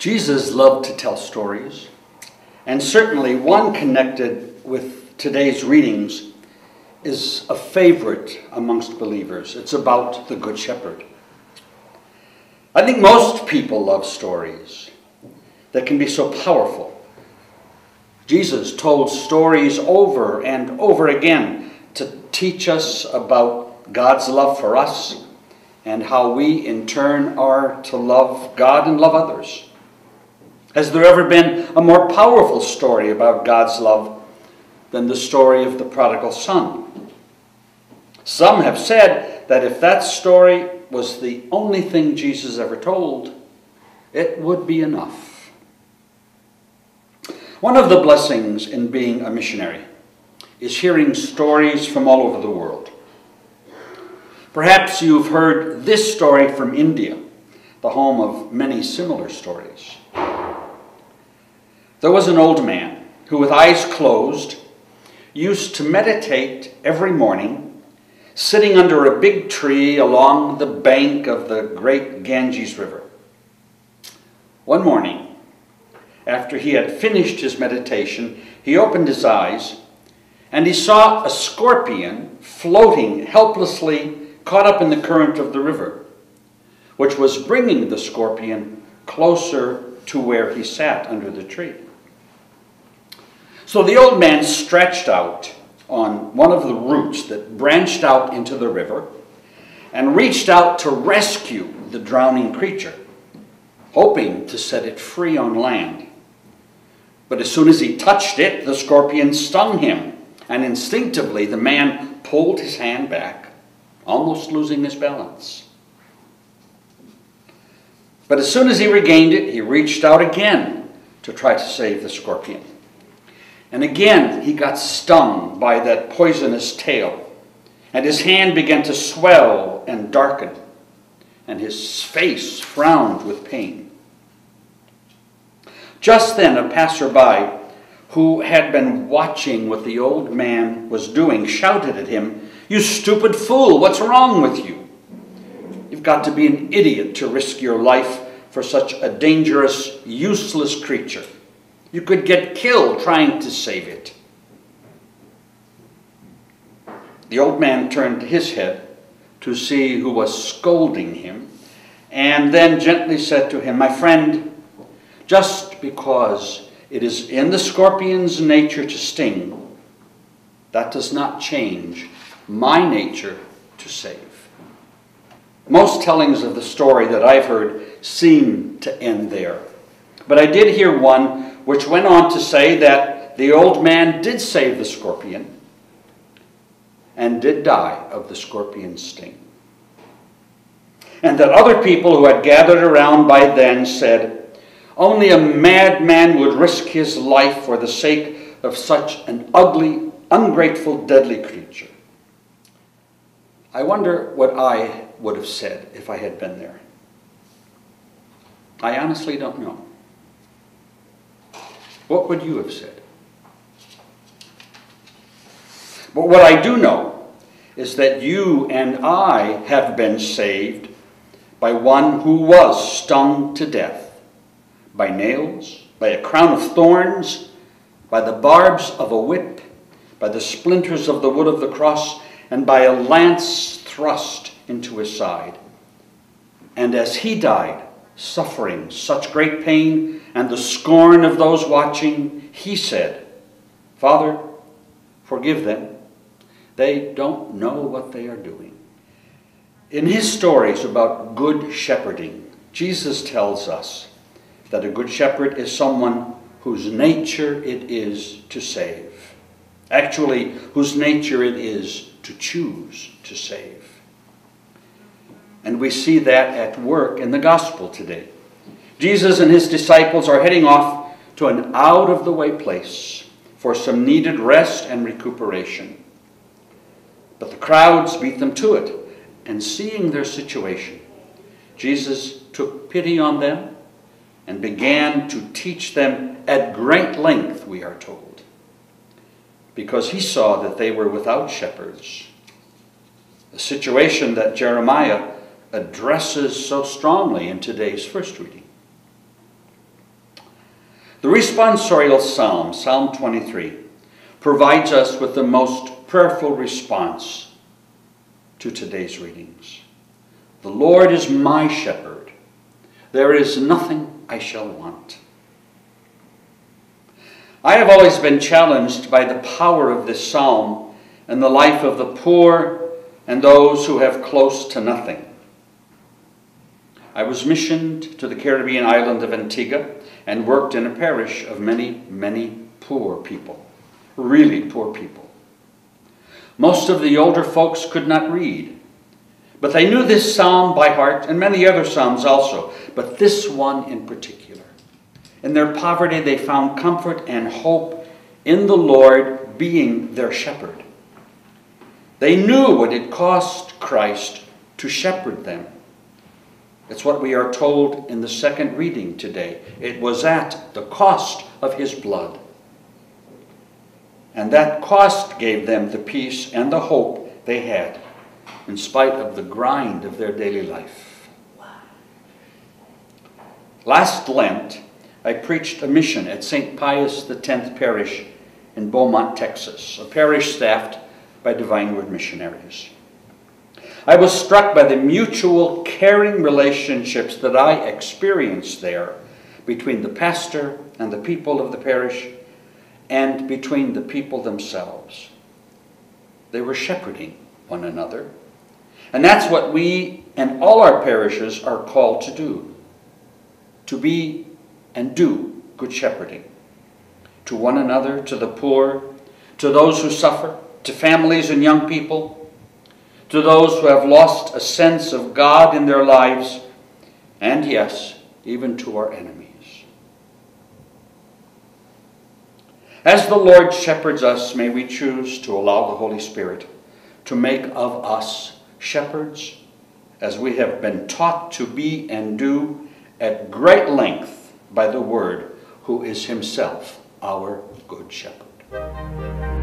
Jesus loved to tell stories, and certainly one connected with today's readings is a favorite amongst believers. It's about the Good Shepherd. I think most people love stories that can be so powerful. Jesus told stories over and over again to teach us about God's love for us and how we in turn are to love God and love others. Has there ever been a more powerful story about God's love than the story of the prodigal son? Some have said that if that story was the only thing Jesus ever told, it would be enough. One of the blessings in being a missionary is hearing stories from all over the world. Perhaps you've heard this story from India, the home of many similar stories. There was an old man who, with eyes closed, used to meditate every morning, sitting under a big tree along the bank of the great Ganges River. One morning, after he had finished his meditation, he opened his eyes and he saw a scorpion floating helplessly caught up in the current of the river, which was bringing the scorpion closer to where he sat under the tree. So the old man stretched out on one of the roots that branched out into the river and reached out to rescue the drowning creature, hoping to set it free on land. But as soon as he touched it, the scorpion stung him, and instinctively the man pulled his hand back, almost losing his balance. But as soon as he regained it, he reached out again to try to save the scorpion. And again, he got stung by that poisonous tail, and his hand began to swell and darken, and his face frowned with pain. Just then, a passerby who had been watching what the old man was doing shouted at him, "You stupid fool, what's wrong with you? You've got to be an idiot to risk your life for such a dangerous, useless creature. You could get killed trying to save it." The old man turned his head to see who was scolding him, and then gently said to him, "My friend, just because it is in the scorpion's nature to sting, that does not change my nature to save." Most tellings of the story that I've heard seem to end there. But I did hear one which went on to say that the old man did save the scorpion and did die of the scorpion's sting. And that other people who had gathered around by then said, "Only a madman would risk his life for the sake of such an ugly, ungrateful, deadly creature." I wonder what I would have said if I had been there. I honestly don't know. What would you have said? But what I do know is that you and I have been saved by one who was stung to death, by nails, by a crown of thorns, by the barbs of a whip, by the splinters of the wood of the cross, and by a lance thrust into his side. And as he died, suffering such great pain and the scorn of those watching, he said, "Father, forgive them. They don't know what they are doing." In his stories about good shepherding, Jesus tells us that a good shepherd is someone whose nature it is to save. Actually, whose nature it is to choose to save. And we see that at work in the gospel today. Jesus and his disciples are heading off to an out-of-the-way place for some needed rest and recuperation. But the crowds beat them to it, and seeing their situation, Jesus took pity on them and began to teach them at great length, we are told, because he saw that they were without shepherds. A situation that Jeremiah addresses so strongly in today's first reading. The responsorial psalm, Psalm 23, provides us with the most prayerful response to today's readings. The Lord is my shepherd. There is nothing I shall want. I have always been challenged by the power of this psalm in the life of the poor and those who have close to nothing. I was missioned to the Caribbean island of Antigua and worked in a parish of many, many poor people, really poor people. Most of the older folks could not read, but they knew this psalm by heart and many other psalms also, but this one in particular. In their poverty, they found comfort and hope in the Lord being their shepherd. They knew what it cost Christ to shepherd them. It's what we are told in the second reading today. It was at the cost of his blood. And that cost gave them the peace and the hope they had, in spite of the grind of their daily life. Last Lent, I preached a mission at St. Pius X Parish in Beaumont, Texas, a parish staffed by Divine Word Missionaries. I was struck by the mutual caring relationships that I experienced there between the pastor and the people of the parish and between the people themselves. They were shepherding one another. And that's what we and all our parishes are called to do. To be and do good shepherding. To one another, to the poor, to those who suffer, to families and young people, to those who have lost a sense of God in their lives, and yes, even to our enemies. As the Lord shepherds us, may we choose to allow the Holy Spirit to make of us shepherds, as we have been taught to be and do at great length by the Word, who is himself our good shepherd.